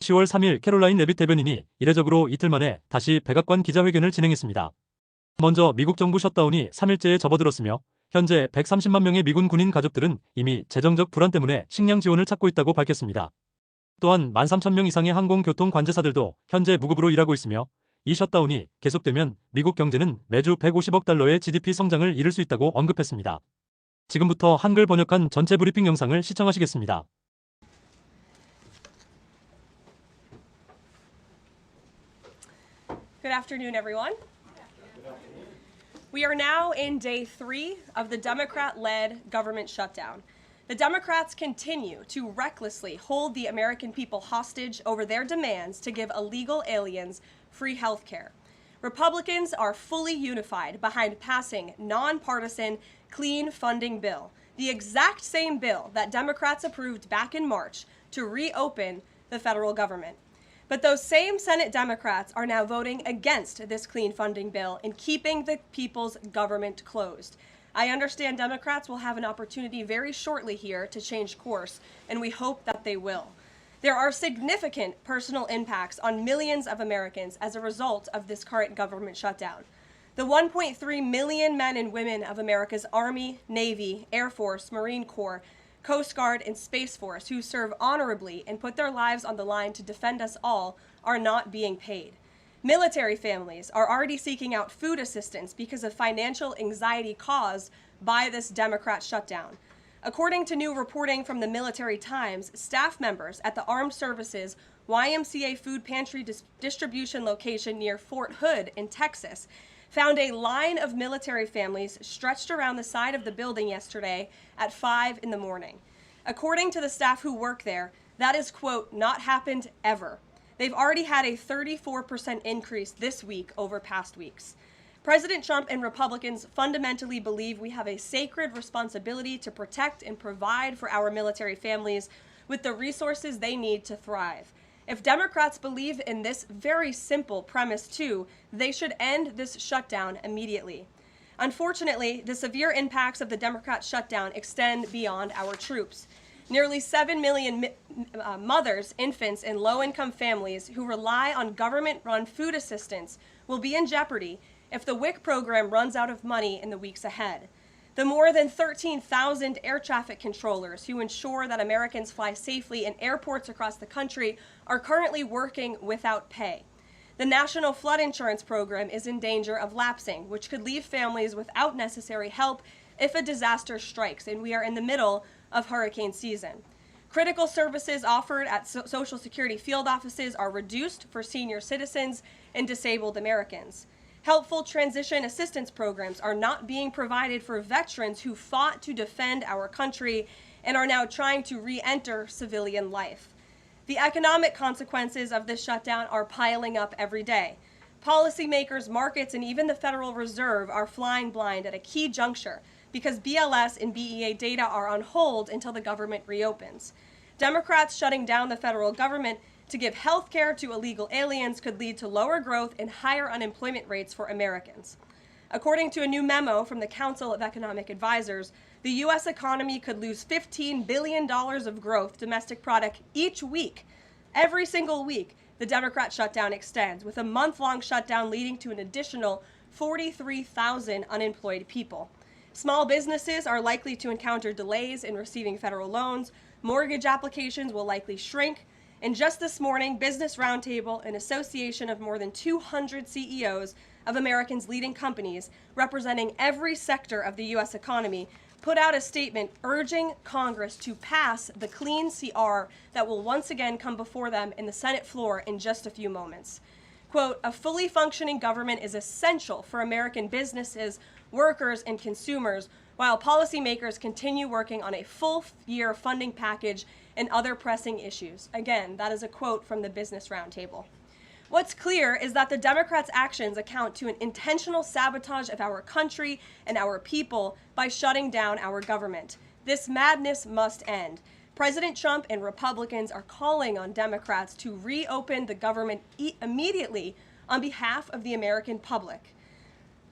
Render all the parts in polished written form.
10월 3일 캐롤라인 내빗 대변인이 이례적으로 이틀 만에 다시 백악관 기자회견을 진행했습니다. 먼저 미국 정부 셧다운이 3일째에 접어들었으며 현재 130만 명의 미군 군인 가족들은 이미 재정적 불안 때문에 식량 지원을 찾고 있다고 밝혔습니다. 또한 13,000명 이상의 항공교통 관제사들도 현재 무급으로 일하고 있으며 이 셧다운이 계속되면 미국 경제는 매주 150억 달러의 GDP 성장을 이룰 수 있다고 언급했습니다. 지금부터 한글 번역한 전체 브리핑 영상을 시청하시겠습니다. Good afternoon, everyone. We are now in day 3 of the Democrat-led government shutdown. The Democrats continue to recklessly hold the American people hostage over their demands to give illegal aliens free health care. Republicans are fully unified behind passing nonpartisan clean funding bill, the exact same bill that Democrats approved back in March to reopen the federal government. But those same Senate Democrats are now voting against this clean funding bill and keeping the people's government closed. I understand Democrats will have an opportunity very shortly here to change course, and we hope that they will. There are significant personal impacts on millions of Americans as a result of this current government shutdown. The 1.3 million men and women of America's Army, Navy, Air Force, Marine Corps, Coast Guard, and Space Force who serve honorably and put their lives on the line to defend us all are not being paid. Military families are already seeking out food assistance because of financial anxiety caused by this Democrat shutdown. According to new reporting from the Military Times, staff members at the Armed Services YMCA food pantry distribution location near Fort Hood in Texas found a line of military families stretched around the side of the building yesterday at 5 in the morning. According to the staff who work there, that is, quote, not happened ever. They've already had a 34% increase this week over past weeks. President Trump and Republicans fundamentally believe we have a sacred responsibility to protect and provide for our military families with the resources they need to thrive. If Democrats believe in this very simple premise too, they should end this shutdown immediately. Unfortunately, the severe impacts of the Democrat shutdown extend beyond our troops. Nearly 7 million mothers, infants, and low-income families who rely on government-run food assistance will be in jeopardy if the WIC program runs out of money in the weeks ahead. The more than 13,000 air traffic controllers who ensure that Americans fly safely in airports across the country are currently working without pay. The National Flood Insurance Program is in danger of lapsing, which could leave families without necessary help if a disaster strikes, and we are in the middle of hurricane season. Critical services offered at Social Security field offices are reduced for senior citizens and disabled Americans. Helpful transition assistance programs are not being provided for veterans who fought to defend our country and are now trying to re-enter civilian life. The economic consequences of this shutdown are piling up every day. Policymakers, markets, and even the Federal Reserve are flying blind at a key juncture because BLS and BEA data are on hold until the government reopens. Democrats shutting down the federal government to give health care to illegal aliens could lead to lower growth and higher unemployment rates for Americans. According to a new memo from the Council of Economic Advisors, the U.S. economy could lose $15 billion of growth domestic product each week. Every single week, the Democrat shutdown extends, with a month-long shutdown leading to an additional 43,000 unemployed people. Small businesses are likely to encounter delays in receiving federal loans. Mortgage applications will likely shrink. And just this morning, Business Roundtable, an association of more than 200 CEOs of Americans' leading companies representing every sector of the U.S. economy, put out a statement urging Congress to pass the clean CR that will once again come before them in the Senate floor in just a few moments. Quote, a fully functioning government is essential for American businesses, workers, and consumers, while policymakers continue working on a full-year funding package and other pressing issues. Again, that is a quote from the Business Roundtable. What's clear is that the Democrats' actions account to an intentional sabotage of our country and our people by shutting down our government. This madness must end. President Trump and Republicans are calling on Democrats to reopen the government immediately on behalf of the American public.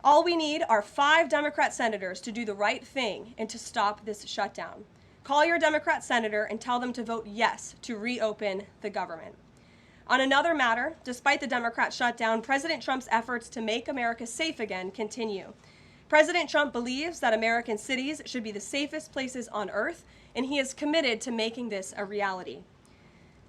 All we need are 5 Democrat senators to do the right thing and to stop this shutdown. Call your Democrat senator and tell them to vote yes to reopen the government. On another matter, despite the Democrat shutdown, President Trump's efforts to make America safe again continue. President Trump believes that American cities should be the safest places on earth, and he is committed to making this a reality.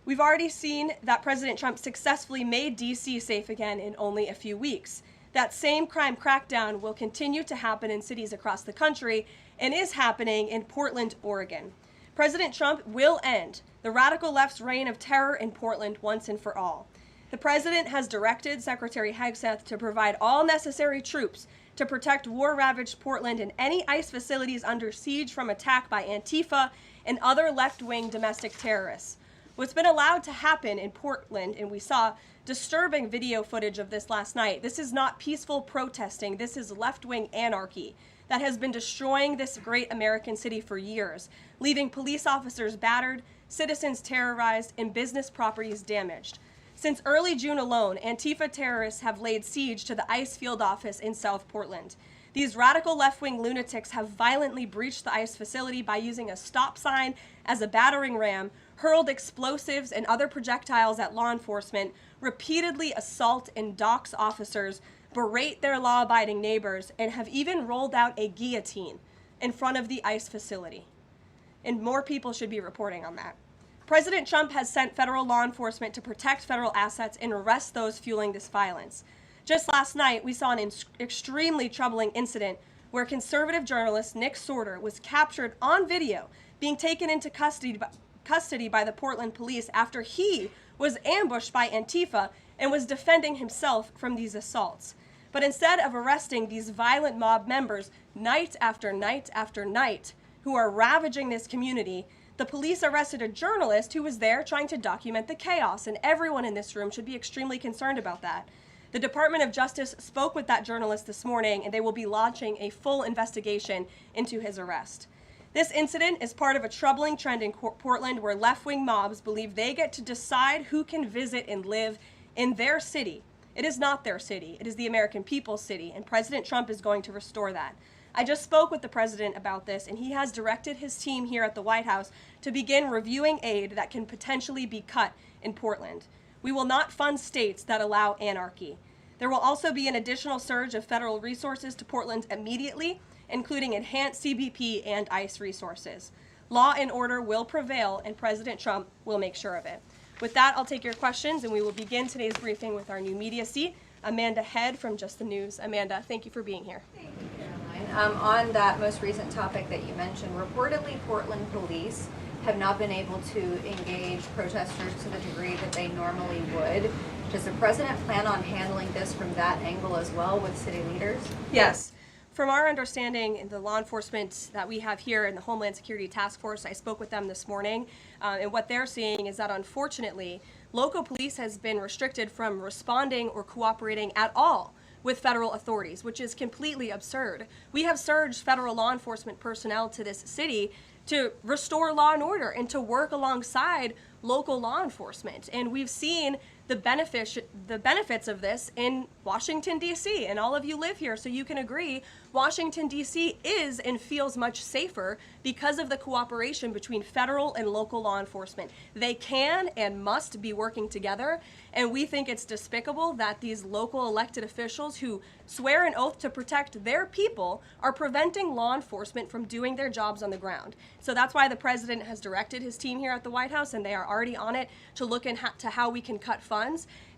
We've already seen that President Trump successfully made D.C. safe again in only a few weeks. That same crime crackdown will continue to happen in cities across the country and is happening in Portland, Oregon. President Trump will end the radical left's reign of terror in Portland once and for all. The president has directed Secretary Hegseth to provide all necessary troops to protect war-ravaged Portland and any ICE facilities under siege from attack by Antifa and other left-wing domestic terrorists. What's been allowed to happen in Portland, and we saw disturbing video footage of this last night, this is not peaceful protesting, this is left-wing anarchy that has been destroying this great American city for years, leaving police officers battered, citizens terrorized, and business properties damaged. Since early June alone, Antifa terrorists have laid siege to the ICE field office in South Portland. These radical left-wing lunatics have violently breached the ICE facility by using a stop sign as a battering ram, hurled explosives and other projectiles at law enforcement, repeatedly assault and dox officers, berate their law-abiding neighbors, and have even rolled out a guillotine in front of the ICE facility. And more people should be reporting on that. President Trump has sent federal law enforcement to protect federal assets and arrest those fueling this violence. Just last night, we saw an extremely troubling incident where conservative journalist Nick Sorter was captured on video being taken into custody by the Portland police after he was ambushed by Antifa and was defending himself from these assaults. But instead of arresting these violent mob members night after night after night who are ravaging this community, the police arrested a journalist who was there trying to document the chaos, and everyone in this room should be extremely concerned about that. The Department of Justice spoke with that journalist this morning, and they will be launching a full investigation into his arrest. This incident is part of a troubling trend in Portland where left-wing mobs believe they get to decide who can visit and live in their city. It is not their city. It is the American people's city, and President Trump is going to restore that. I just spoke with the president about this, and he has directed his team here at the White House to begin reviewing aid that can potentially be cut in Portland. We will not fund states that allow anarchy. There will also be an additional surge of federal resources to Portland immediately, including enhanced CBP and ICE resources. Law and order will prevail, and President Trump will make sure of it. With that, I'll take your questions, and we will begin today's briefing with our new media seat, Amanda Head from Just the News. Amanda, thank you for being here. Thank you, Caroline. On that most recent topic that you mentioned, reportedly Portland police have not been able to engage protesters to the degree that they normally would. Does the president plan on handling this from that angle as well with city leaders? Yes. From our understanding, the law enforcement that we have here in the Homeland Security Task Force, I spoke with them this morning, and what they're seeing is that unfortunately, local police has been restricted from responding or cooperating at all with federal authorities, which is completely absurd. We have surged federal law enforcement personnel to this city to restore law and order and to work alongside local law enforcement. And we've seen the benefits of this in Washington, D.C., and all of you live here, so you can agree Washington, D.C. is and feels much safer because of the cooperation between federal and local law enforcement. They can and must be working together, and we think it's despicable that these local elected officials who swear an oath to protect their people are preventing law enforcement from doing their jobs on the ground. So that's why the president has directed his team here at the White House, and they are already on it to look into how we can cut funds.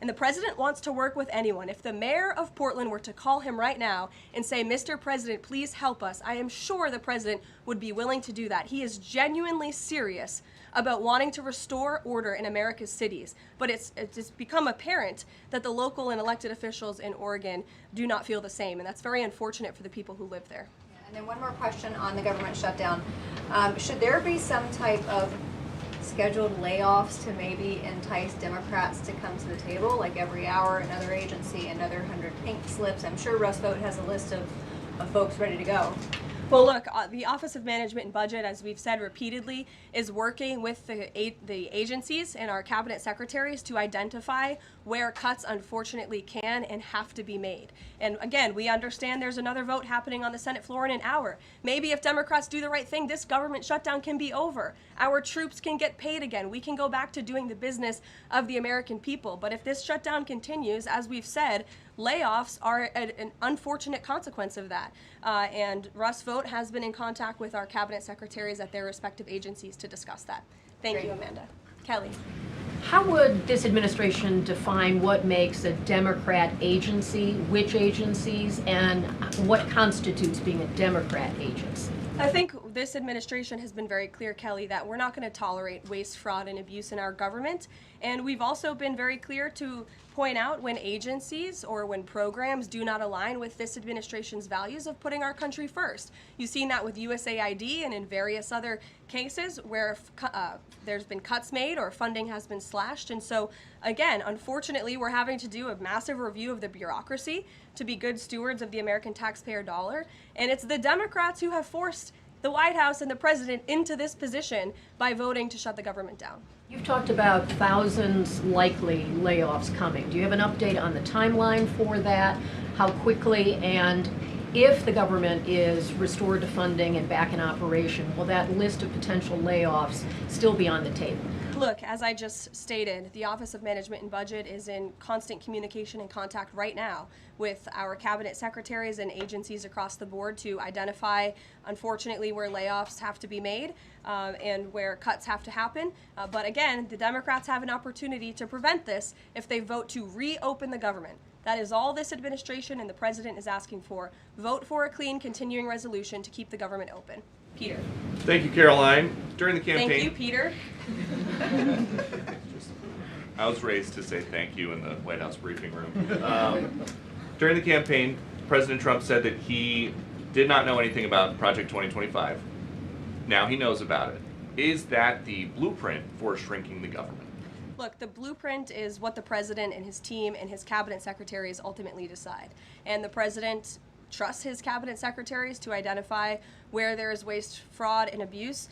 And the president wants to work with anyone. If the mayor of Portland were to call him right now and say, "Mr. President, please help us," I am sure the president would be willing to do that. He is genuinely serious about wanting to restore order in America's cities. But it's become apparent that the local and elected officials in Oregon do not feel the same, and that's very unfortunate for the people who live there. And then one more question on the government shutdown. Should there be some type of scheduled layoffs to maybe entice Democrats to come to the table, like every hour another agency, another 100 pink slips? I'm sure Russ Vought has a list of folks ready to go. Well, look, the Office of Management and Budget, as we've said repeatedly, is working with the agencies and our cabinet secretaries to identify where cuts unfortunately can and have to be made. And again, we understand there's another vote happening on the Senate floor in an hour. Maybe if Democrats do the right thing, this government shutdown can be over. Our troops can get paid again. We can go back to doing the business of the American people. But if this shutdown continues, as we've said, layoffs are an unfortunate consequence of that. And Russ Vought has been in contact with our cabinet secretaries at their respective agencies to discuss that. Thank you, Amanda. Kelly. How would this administration define what makes a Democrat agency, which agencies, and what constitutes being a Democrat agency? I think this administration has been very clear, Kelly, that we're not going to tolerate waste, fraud, and abuse in our government. And we've also been very clear to point out when agencies or when programs do not align with this administration's values of putting our country first. You've seen that with USAID and in various other cases where there's been cuts made or funding has been slashed. And so, again, unfortunately, we're having to do a massive review of the bureaucracy to be good stewards of the American taxpayer dollar. And it's the Democrats who have forced the White House and the president into this position by voting to shut the government down. You've talked about thousands likely layoffs coming. Do you have an update on the timeline for that? How quickly, and if the government is restored to funding and back in operation, will that list of potential layoffs still be on the table? Look, as I just stated, the Office of Management and Budget is in constant communication and contact right now with our cabinet secretaries and agencies across the board to identify, unfortunately, where layoffs have to be made and where cuts have to happen. But again, the Democrats have an opportunity to prevent this if they vote to reopen the government. That is all this administration and the president is asking for. Vote for a clean, continuing resolution to keep the government open. Peter. Thank you, Caroline. During the campaign, Thank you, Peter. I was raised to say thank you in the White House briefing room. During the campaign, President Trump said that he did not know anything about Project 2025. Now he knows about it. Is that the blueprint for shrinking the government? Look, the blueprint is what the president and his team and his cabinet secretaries ultimately decide. And the president trusts his cabinet secretaries to identify where there is waste, fraud, and abuse.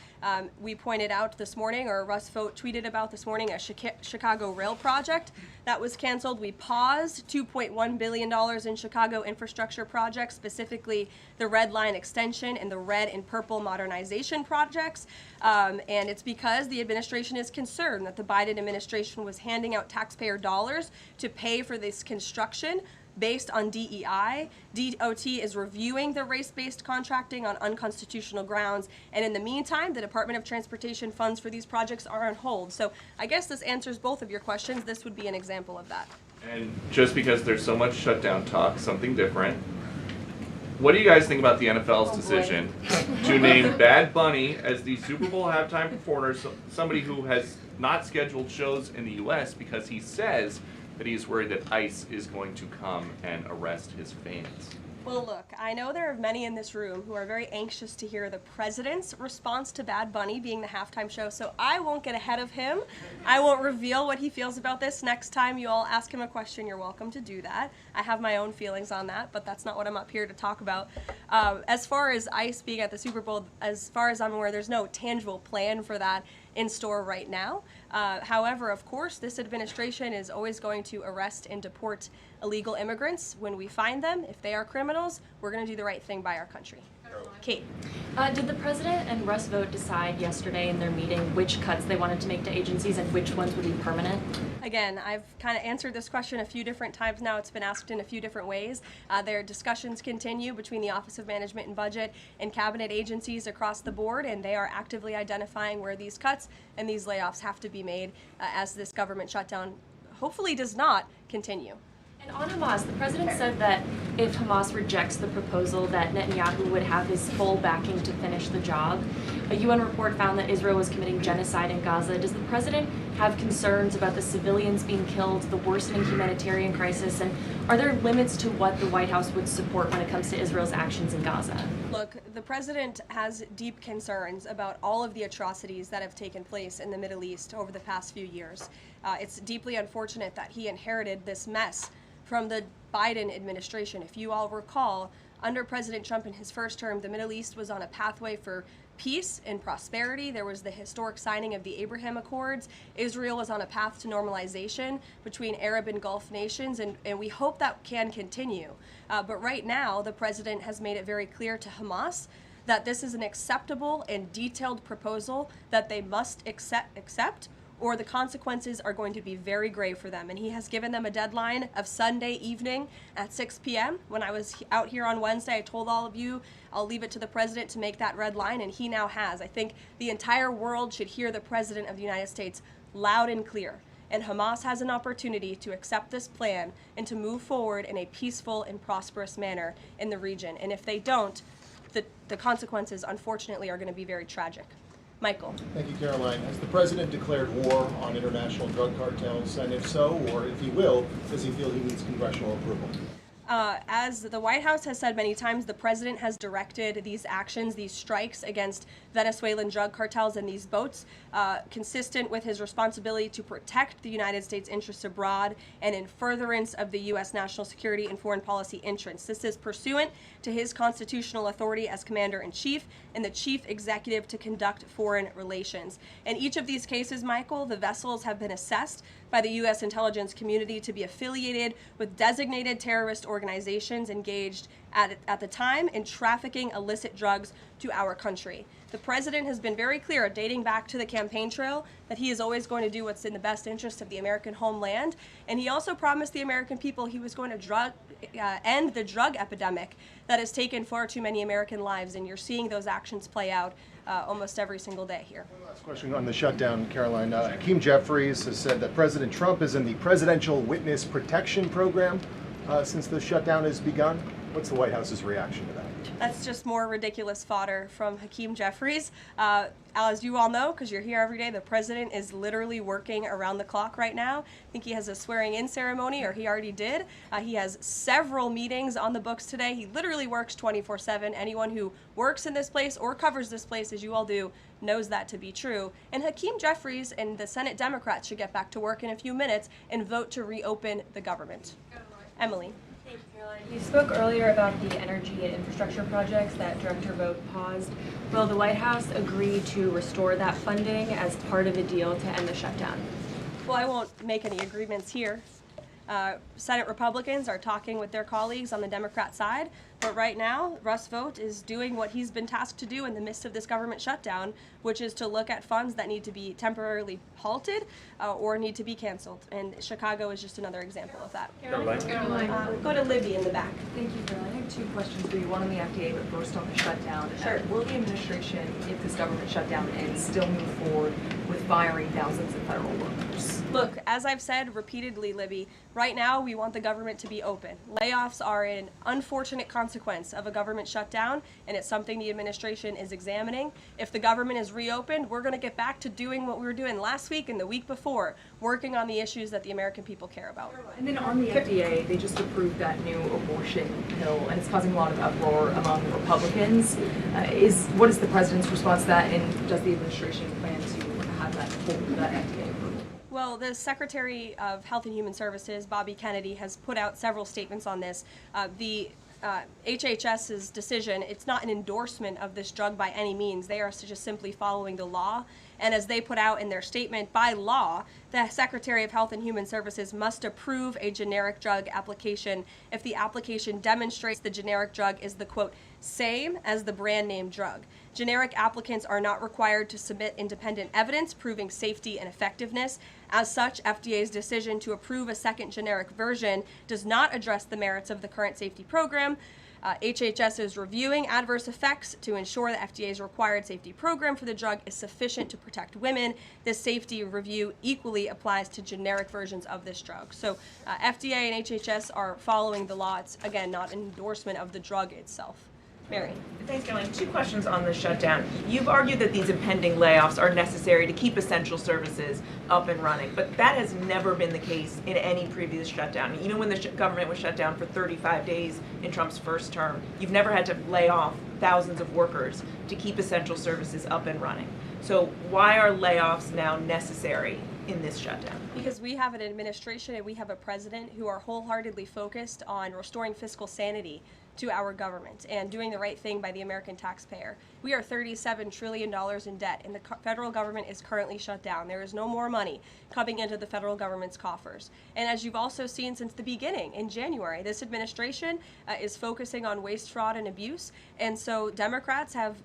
We pointed out this morning, or Russ Vought tweeted about this morning, a Chicago rail project that was canceled. We paused $2.1 billion in Chicago infrastructure projects, specifically the Red Line extension and the red and purple modernization projects. And it's because the administration is concerned that the Biden administration was handing out taxpayer dollars to pay for this construction based on DEI. DOT is reviewing the race-based contracting on unconstitutional grounds, and in the meantime, the Department of Transportation funds for these projects are on hold. So I guess this answers both of your questions. This would be an example of that. And just because there's so much shutdown talk, something different. What do you guys think about the NFL's decision to name Bad Bunny as the Super Bowl halftime performer, somebody who has not scheduled shows in the U.S. because he says that he's worried that ICE is going to come and arrest his fans? Well, look, I know there are many in this room who are very anxious to hear the president's response to Bad Bunny being the halftime show, so I won't get ahead of him. I won't reveal what he feels about this. Next time you all ask him a question, you're welcome to do that. I have my own feelings on that, but that's not what I'm up here to talk about. As far as ICE being at the Super Bowl, as far as I'm aware, there's no tangible plan for that in store right now. However, of course, this administration is always going to arrest and deport illegal immigrants when we find them. If they are criminals, we're going to do the right thing by our country. Kate. Did the president and Russ Vought decide yesterday in their meeting which cuts they wanted to make to agencies and which ones would be permanent? Again, I've kind of answered this question a few different times now. It's been asked in a few different ways. Their discussions continue between the Office of Management and Budget and cabinet agencies across the board, and they are actively identifying where these cuts and these layoffs have to be made as this government shutdown hopefully does not continue. And on Hamas, the president said that if Hamas rejects the proposal that Netanyahu would have his full backing to finish the job. A UN report found that Israel was committing genocide in Gaza. Does the president have concerns about the civilians being killed, the worsening humanitarian crisis, and are there limits to what the White House would support when it comes to Israel's actions in Gaza? Look, the president has deep concerns about all of the atrocities that have taken place in the Middle East over the past few years. It's deeply unfortunate that he inherited this mess from the Biden administration. If you all recall, Under President Trump in his first term, the Middle East was on a pathway for peace and prosperity. There was the historic signing of the Abraham Accords. Israel was on a path to normalization between Arab and Gulf nations, and we hope that can continue. But right now, the president has made it very clear to Hamas that this is an acceptable and detailed proposal that they must accept, or the consequences are going to be very grave for them. And he has given them a deadline of Sunday evening at 6 p.m. When I was out here on Wednesday, I told all of you, I'll leave it to the president to make that red line, and he now has. I think the entire world should hear the president of the United States loud and clear. And Hamas has an opportunity to accept this plan and to move forward in a peaceful and prosperous manner in the region. And if they don't, the consequences, unfortunately, are going to be very tragic. Michael. Thank you, Caroline. Has the president declared war on international drug cartels? And if so, or if he will, does he feel he needs congressional approval? As the White House has said many times, the president has directed these actions, these strikes against Venezuelan drug cartels and these boats, consistent with his responsibility to protect the United States interests abroad and in furtherance of the U.S. national security and foreign policy interests. This is pursuant to his constitutional authority as commander-in-chief and the chief executive to conduct foreign relations. In each of these cases, Michael, the vessels have been assessed by the U.S. intelligence community to be affiliated with designated terrorist organizations engaged at the time in trafficking illicit drugs to our country. The president has been very clear, dating back to the campaign trail, that he is always going to do what's in the best interest of the American homeland. And he also promised the American people he was going to end the drug epidemic that has taken far too many American lives. And you're seeing those actions play out almost every single day here. Last question on the shutdown, Caroline. Hakeem Jeffries has said that President Trump is in the Presidential Witness Protection Program since the shutdown has begun. What's the White House's reaction to that? That's just more ridiculous fodder from Hakeem Jeffries. As you all know, because you're here every day, the president is literally working around the clock right now. I think he has a swearing-in ceremony, or he already did. He has several meetings on the books today. He literally works 24/7. Anyone who works in this place or covers this place, as you all do, knows that to be true. And Hakeem Jeffries and the Senate Democrats should get back to work in a few minutes and vote to reopen the government. Emily. Thank you, Caroline. You spoke earlier about the energy and infrastructure projects that Director Vogt paused. Will the White House agree to restore that funding as part of a deal to end the shutdown? Well, I won't make any agreements here. Senate Republicans are talking with their colleagues on the Democrat side, but right now, Russ Vought is doing what he's been tasked to do in the midst of this government shutdown, which is to look at funds that need to be temporarily halted or need to be canceled. And Chicago is just another example of that. Go to Libby in the back. Thank you, Caroline. I have two questions for you. One on the FDA, but first on the shutdown. Sure. Will the administration, if this government shutdown ends, still move forward with firing thousands of federal workers? Look, as I've said repeatedly, Libby, right now we want the government to be open. Layoffs are an unfortunate consequence of a government shutdown, and it's something the administration is examining. If the government is reopened, we're going to get back to doing what we were doing last week and the week before, working on the issues that the American people care about. And then on the FDA, they just approved that new abortion pill, and it's causing a lot of uproar among Republicans. What is the president's response to that, and does the administration plan to have that hold that FDA approval? Well, the Secretary of Health and Human Services, Bobby Kennedy, has put out several statements on this. The HHS's decision, it's not an endorsement of this drug by any means. They are just simply following the law. And as they put out in their statement, by law, the Secretary of Health and Human Services must approve a generic drug application if the application demonstrates the generic drug is the, quote, same as the brand name drug. Generic applicants are not required to submit independent evidence proving safety and effectiveness. As such, FDA's decision to approve a second generic version does not address the merits of the current safety program. HHS is reviewing adverse effects to ensure that FDA's required safety program for the drug is sufficient to protect women. This safety review equally applies to generic versions of this drug. So FDA and HHS are following the law. It's, again, not an endorsement of the drug itself. Mary. Thanks, Caroline. Two questions on the shutdown. You've argued that these impending layoffs are necessary to keep essential services up and running, but that has never been the case in any previous shutdown. Even when the government was shut down for 35 days in Trump's first term, you've never had to lay off thousands of workers to keep essential services up and running. So why are layoffs now necessary in this shutdown? Because we have an administration and we have a president who are wholeheartedly focused on restoring fiscal sanity to our government and doing the right thing by the American taxpayer. We are $37 trillion in debt, and the federal government is currently shut down. There is no more money coming into the federal government's coffers. And as you've also seen since the beginning, in January, this administration is focusing on waste, fraud, and abuse. And so Democrats have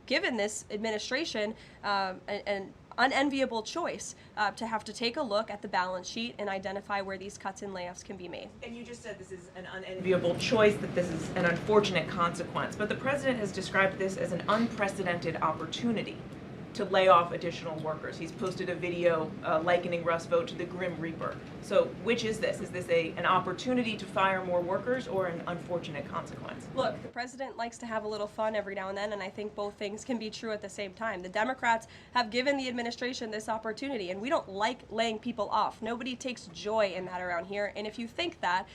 given this administration an unenviable choice to have to take a look at the balance sheet and identify where these cuts and layoffs can be made. And you just said this is an unenviable choice, that this is an unfortunate consequence, but the president has described this as an unprecedented opportunity to lay off additional workers. He's posted a video likening Rust vote to the Grim Reaper. So which is this? Is this an opportunity to fire more workers or an unfortunate consequence? Look, the president likes to have a little fun every now and then, and I think both things can be true at the same time. The Democrats have given the administration this opportunity, and we don't like laying people off. Nobody takes joy in that around here, and if you think that,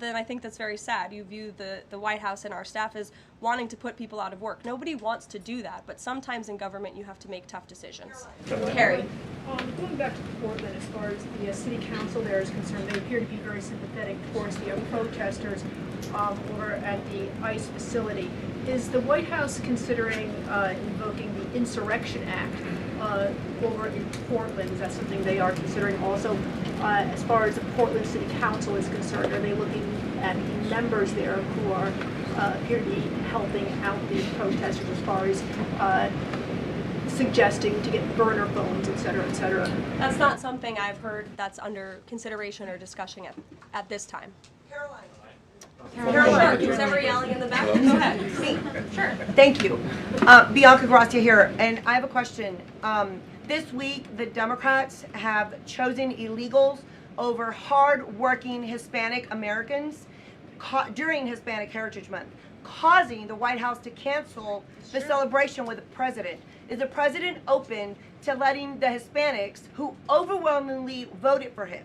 then I think that's very sad. You view the White House and our staff as wanting to put people out of work. Nobody wants to do that, but sometimes in government you have to make tough decisions. Carrie. Going back to Portland, as far as the city council there is concerned, they appear to be very sympathetic towards the protesters over at the ICE facility. Is the White House considering invoking the Insurrection Act over in Portland? Is that something they are considering also? As far as the Portland City Council is concerned, are they looking at the members there who are appear to be helping out the protesters as far as suggesting to get burner phones, et cetera, et cetera? That's not something I've heard that's under consideration or discussion at this time. Caroline, who's ever yelling in the back? Go ahead. Me. Sure. Thank you. Bianca Gracia here, and I have a question. This week, the Democrats have chosen illegals over hard-working Hispanic Americans during Hispanic Heritage Month, causing the White House to cancel the celebration with the president. Is the president open to letting the Hispanics, who overwhelmingly voted for him,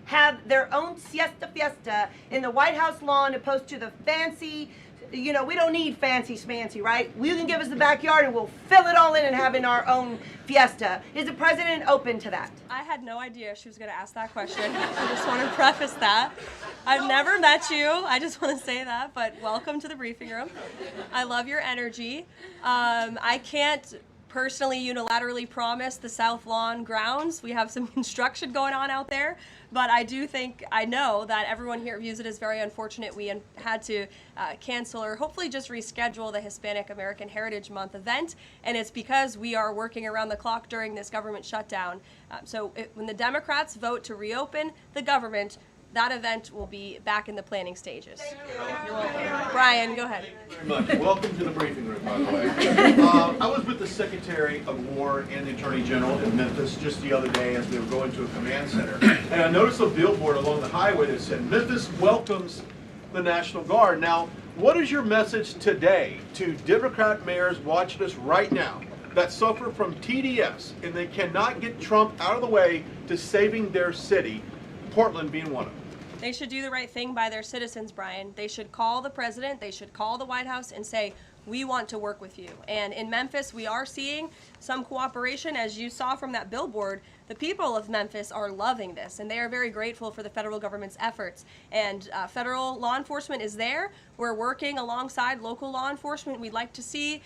have their own siesta fiesta in the White House lawn opposed to the fancy, we don't need fancy schmancy, right? You can give us the backyard and we'll fill it all in and have in our own fiesta. Is the president open to that? I had no idea she was going to ask that question. I just want to preface that. I've never met you. I just want to say that, but welcome to the briefing room. I love your energy. I can't personally unilaterally promise the South Lawn grounds. We have some construction going on out there, but I know that everyone here views it as very unfortunate we had to cancel or hopefully just reschedule the Hispanic American Heritage Month event, and it's because we are working around the clock during this government shutdown. When the Democrats vote to reopen the government, that event will be back in the planning stages. You're welcome. Brian, go ahead. Thank you very much. Welcome to the briefing room, by the way. I was with the Secretary of War and the Attorney General in Memphis just the other day as we were going to a command center. And I noticed a billboard along the highway that said, "Memphis welcomes the National Guard." Now, what is your message today to Democrat mayors watching us right now that suffer from TDS and they cannot get Trump out of the way to saving their city, Portland being one of them? They should do the right thing by their citizens, Brian. They should call the president, they should call the White House and say, we want to work with you. And in Memphis, we are seeing some cooperation. As you saw from that billboard, the people of Memphis are loving this, and they are very grateful for the federal government's efforts. And federal law enforcement is there. We're working alongside local law enforcement. We'd like to see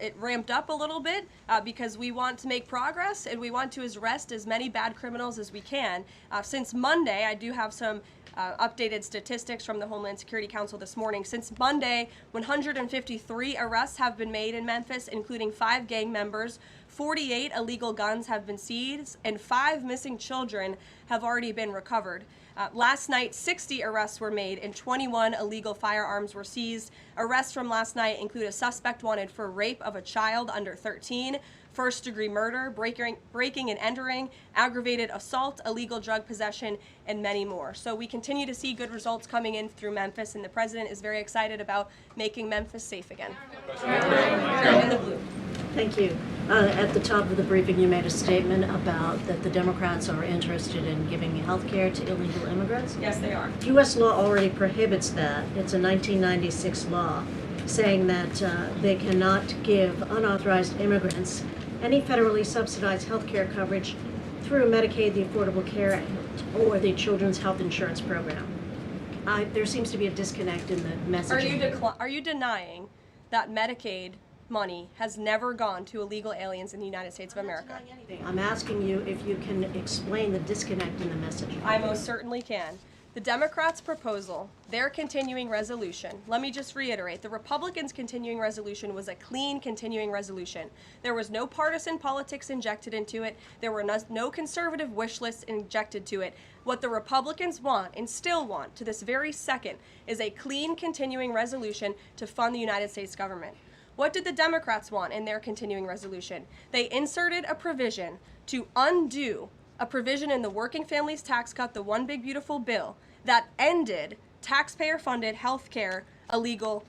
it ramped up a little bit because we want to make progress, and we want to arrest as many bad criminals as we can. Since Monday, I do have some updated statistics from the Homeland Security Council this morning. Since Monday, 153 arrests have been made in Memphis, including 5 gang members. 48 illegal guns have been seized, and 5 missing children have already been recovered. Last night, 60 arrests were made and 21 illegal firearms were seized. Arrests from last night include a suspect wanted for rape of a child under 13, first-degree murder, breaking and entering, aggravated assault, illegal drug possession, and many more. So we continue to see good results coming in through Memphis, and the president is very excited about making Memphis safe again. In the blue. Thank you. At the top of the briefing, you made a statement about that the Democrats are interested in giving health care to illegal immigrants. Yes, they are. U.S. law already prohibits that. It's a 1996 law saying that they cannot give unauthorized immigrants any federally subsidized health care coverage through Medicaid, the Affordable Care Act, or the Children's Health Insurance Program. There seems to be a disconnect in the messaging. Are you denying that Medicaid money has never gone to illegal aliens in the United States of America? I'm asking you if you can explain the disconnect in the messaging. I most certainly can. The Democrats' proposal, their continuing resolution, let me just reiterate, the Republicans' continuing resolution was a clean continuing resolution. There was no partisan politics injected into it. There were no conservative wish lists injected to it. What the Republicans want, and still want to this very second, is a clean continuing resolution to fund the United States government. What did the Democrats want in their continuing resolution? They inserted a provision to undo a provision in the Working Families Tax Cut, the One Big Beautiful Bill, that ended taxpayer-funded health care illegal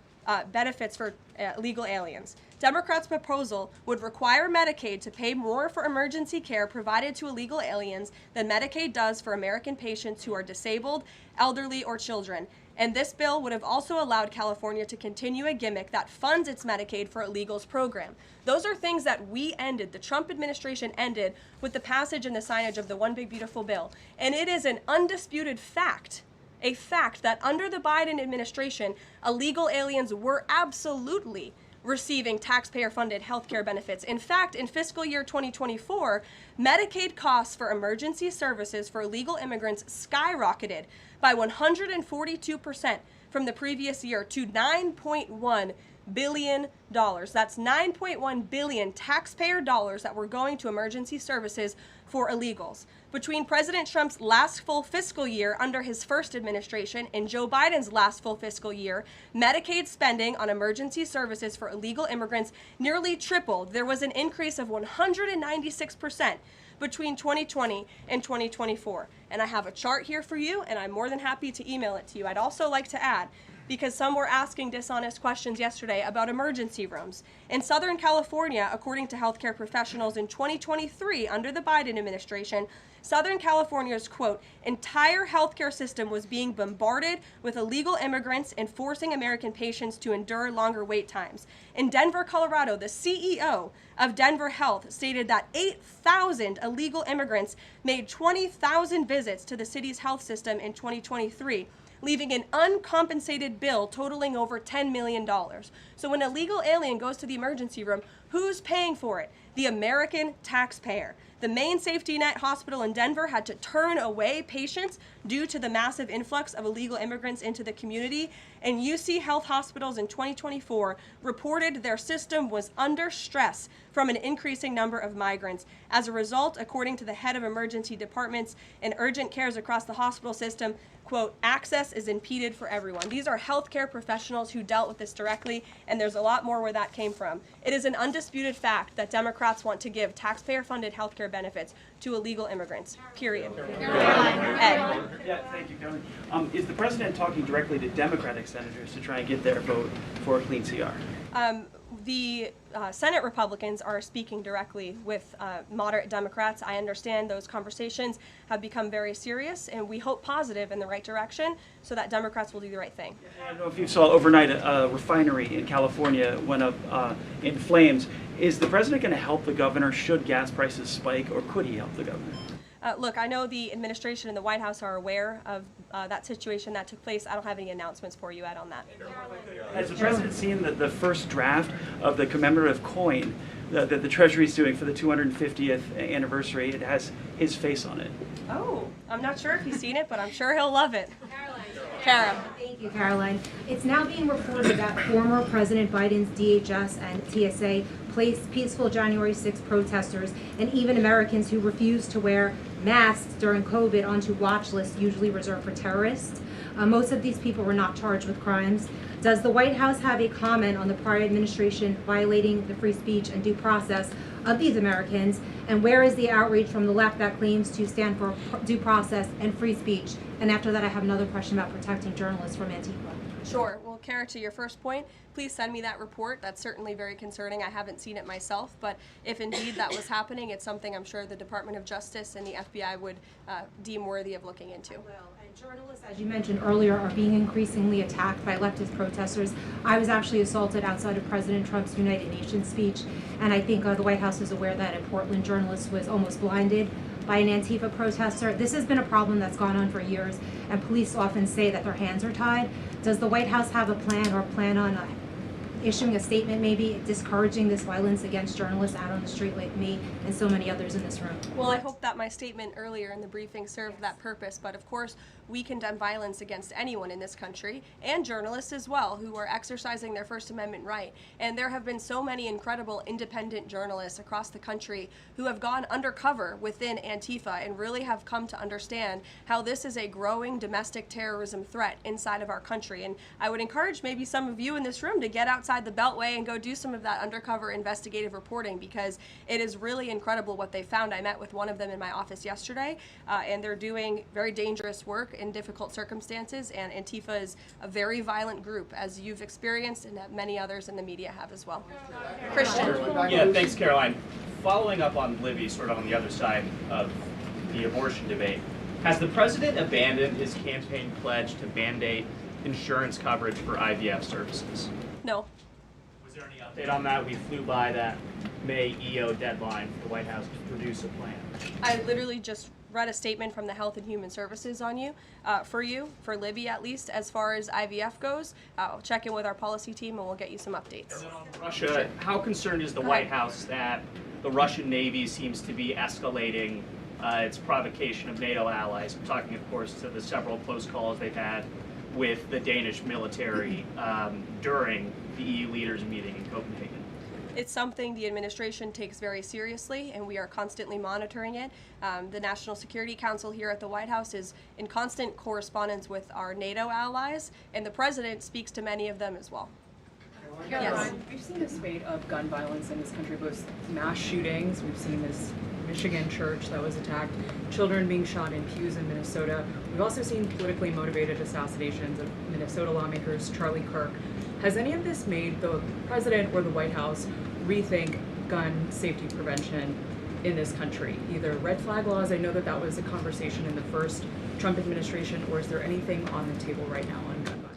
benefits for illegal aliens. Democrats' proposal would require Medicaid to pay more for emergency care provided to illegal aliens than Medicaid does for American patients who are disabled, elderly, or children. And this bill would have also allowed California to continue a gimmick that funds its Medicaid for illegals program. Those are things that we ended, the Trump administration ended, with the passage and the signage of the One Big Beautiful Bill. And it is an undisputed fact, a fact that under the Biden administration, illegal aliens were absolutely receiving taxpayer-funded health care benefits. In fact, in fiscal year 2024, Medicaid costs for emergency services for illegal immigrants skyrocketed by 142% from the previous year to $9.1 billion. That's $9.1 billion taxpayer dollars that were going to emergency services for illegals. Between President Trump's last full fiscal year under his first administration and Joe Biden's last full fiscal year, Medicaid spending on emergency services for illegal immigrants nearly tripled. There was an increase of 196% between 2020 and 2024. And I have a chart here for you, and I'm more than happy to email it to you. I'd also like to add, because some were asking dishonest questions yesterday about emergency rooms. In Southern California, according to healthcare professionals in 2023, under the Biden administration, Southern California's, quote, entire healthcare system was being bombarded with illegal immigrants and forcing American patients to endure longer wait times. In Denver, Colorado, the CEO of Denver Health stated that 8,000 illegal immigrants made 20,000 visits to the city's health system in 2023. Leaving an uncompensated bill totaling over $10 million. So when an illegal alien goes to the emergency room, who's paying for it? The American taxpayer. The Maine Safety Net Hospital in Denver had to turn away patients due to the massive influx of illegal immigrants into the community. And UC Health Hospitals in 2024 reported their system was under stress from an increasing number of migrants. As a result, according to the head of emergency departments and urgent cares across the hospital system, quote, access is impeded for everyone. These are healthcare professionals who dealt with this directly, and there's a lot more where that came from. It is an undisputed fact that Democrats want to give taxpayer-funded healthcare benefits to illegal immigrants, period. Ed. Yeah, thank you, Caroline. Is the president talking directly to Democratic senators to try and get their vote for a clean CR? The Senate Republicans are speaking directly with moderate Democrats. I understand those conversations have become very serious, and we hope positive in the right direction so that Democrats will do the right thing. I don't know if you saw overnight a refinery in California went up in flames. Is the president going to help the governor should gas prices spike, or could he help the governor? Look, I know the administration and the White House are aware of that situation that took place. I don't have any announcements for you, Ed, on that. Has the president seen the first draft of the commemorative coin that the Treasury is doing for the 250th anniversary? It has his face on it. Oh, I'm not sure if he's seen it, but I'm sure he'll love it. Kara. Thank you, Caroline. It's now being reported that former President Biden's DHS and TSA placed peaceful January 6 protesters and even Americans who refused to wear masks during COVID onto watch lists usually reserved for terrorists. Most of these people were not charged with crimes. Does the White House have a comment on the prior administration violating the free speech and due process of these Americans? And where is the outrage from the left that claims to stand for due process and free speech? And after that, I have another question about protecting journalists from Antifa. Sure. Well, Kara, to your first point, please send me that report. That's certainly very concerning. I haven't seen it myself, but if indeed that was happening, it's something I'm sure the Department of Justice and the FBI would deem worthy of looking into. Journalists, as you mentioned earlier, are being increasingly attacked by leftist protesters. I was actually assaulted outside of President Trump's United Nations speech, and I think the White House is aware that a Portland journalist was almost blinded by an Antifa protester. This has been a problem that's gone on for years, and police often say that their hands are tied. Does the White House have a plan or plan on issuing a statement maybe discouraging this violence against journalists out on the street like me and so many others in this room? Well, I hope that my statement earlier in the briefing served that purpose, but of course we condemn violence against anyone in this country, and journalists as well, who are exercising their First Amendment right. And there have been so many incredible independent journalists across the country who have gone undercover within Antifa and really have come to understand how this is a growing domestic terrorism threat inside of our country. And I would encourage maybe some of you in this room to get outside the Beltway and go do some of that undercover investigative reporting, because it is really incredible what they found. I met with one of them in my office yesterday, and they're doing very dangerous work in difficult circumstances, and Antifa is a very violent group, as you've experienced and that many others in the media have as well. Christian. Yeah, thanks, Caroline. Following up on Libby, sort of on the other side of the abortion debate, has the president abandoned his campaign pledge to mandate insurance coverage for IVF services? No. Was there any update on that? We flew by that May EO deadline for the White House to produce a plan. I literally just read a statement from the Health and Human Services on you, for Libby at least, as far as IVF goes. I'll check in with our policy team and we'll get you some updates. And then on Russia, how concerned is the White House that the Russian Navy seems to be escalating its provocation of NATO allies? I'm talking, of course, to the several close calls they've had with the Danish military during the EU leaders meeting in Copenhagen. It's something the administration takes very seriously, and we are constantly monitoring it. The National Security Council here at the White House is in constant correspondence with our NATO allies, and the president speaks to many of them as well. Yes. We've seen a spate of gun violence in this country, both mass shootings. We've seen this Michigan church that was attacked, children being shot in pews in Minnesota. We've also seen politically motivated assassinations of Minnesota lawmakers, Charlie Kirk. Has any of this made the president or the White House rethink gun safety prevention in this country? Either red flag laws, I know that that was a conversation in the first Trump administration, or is there anything on the table right now on gun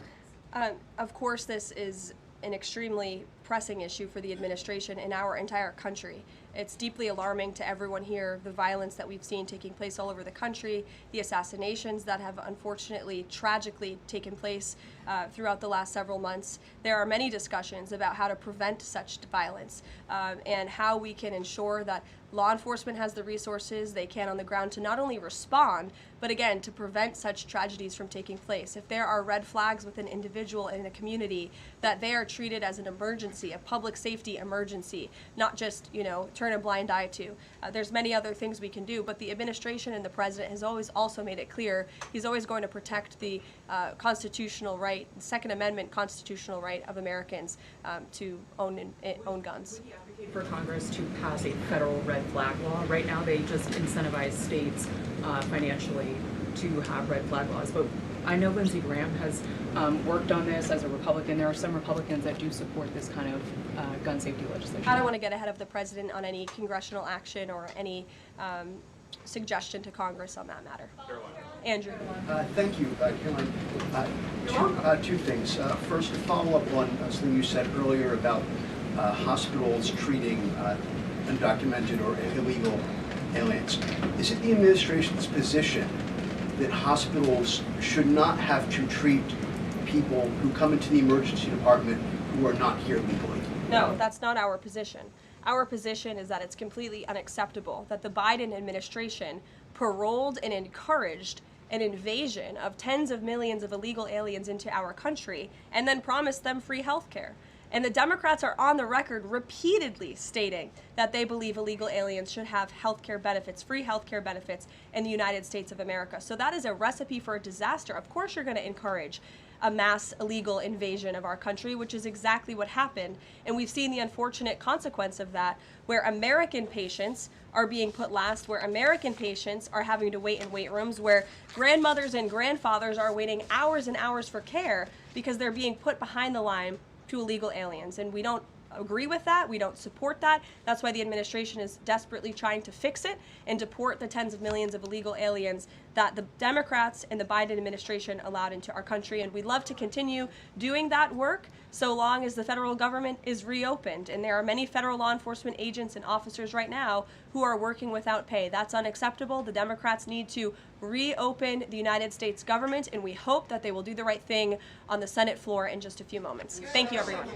violence? Of course, this is an extremely pressing issue for the administration in our entire country. It's deeply alarming to everyone here, the violence that we've seen taking place all over the country, the assassinations that have unfortunately, tragically taken place throughout the last several months. There are many discussions about how to prevent such violence and how we can ensure that law enforcement has the resources they can on the ground to not only respond, but again, to prevent such tragedies from taking place. If there are red flags with an individual in a community, that they are treated as an emergency, a public safety emergency, not just, turn a blind eye to. There's many other things we can do, but the administration and the president has always also made it clear he's always going to protect the constitutional right, the Second Amendment constitutional right of Americans to own guns. Would you advocate for Congress to pass a federal red flag law? Right now, they just incentivize states financially to have red flag laws, but I know Lindsey Graham has worked on this as a Republican. There are some Republicans that do support this kind of gun safety legislation. I don't want to get ahead of the president on any congressional action or any suggestion to Congress on that matter. Andrew. Thank you, Caroline. Two things. First, to follow up on something you said earlier about hospitals treating undocumented or illegal aliens. Is it the administration's position that hospitals should not have to treat people who come into the emergency department who are not here legally? No, that's not our position. Our position is that it's completely unacceptable that the Biden administration paroled and encouraged an invasion of tens of millions of illegal aliens into our country and then promised them free health care. And the Democrats are on the record repeatedly stating that they believe illegal aliens should have health care benefits, free health care benefits in the United States of America. So that is a recipe for a disaster. Of course you're going to encourage a mass illegal invasion of our country, which is exactly what happened. And we've seen the unfortunate consequence of that, where American patients are being put last, where American patients are having to wait in wait rooms, where grandmothers and grandfathers are waiting hours and hours for care because they're being put behind the line to illegal aliens. And we don't agree with that. We don't support that. That's why the administration is desperately trying to fix it and deport the tens of millions of illegal aliens that the Democrats and the Biden administration allowed into our country. And we'd love to continue doing that work, so long as the federal government is reopened. And there are many federal law enforcement agents and officers right now who are working without pay. That's unacceptable. The Democrats need to reopen the United States government, and we hope that they will do the right thing on the Senate floor in just a few moments. Thank you, everyone.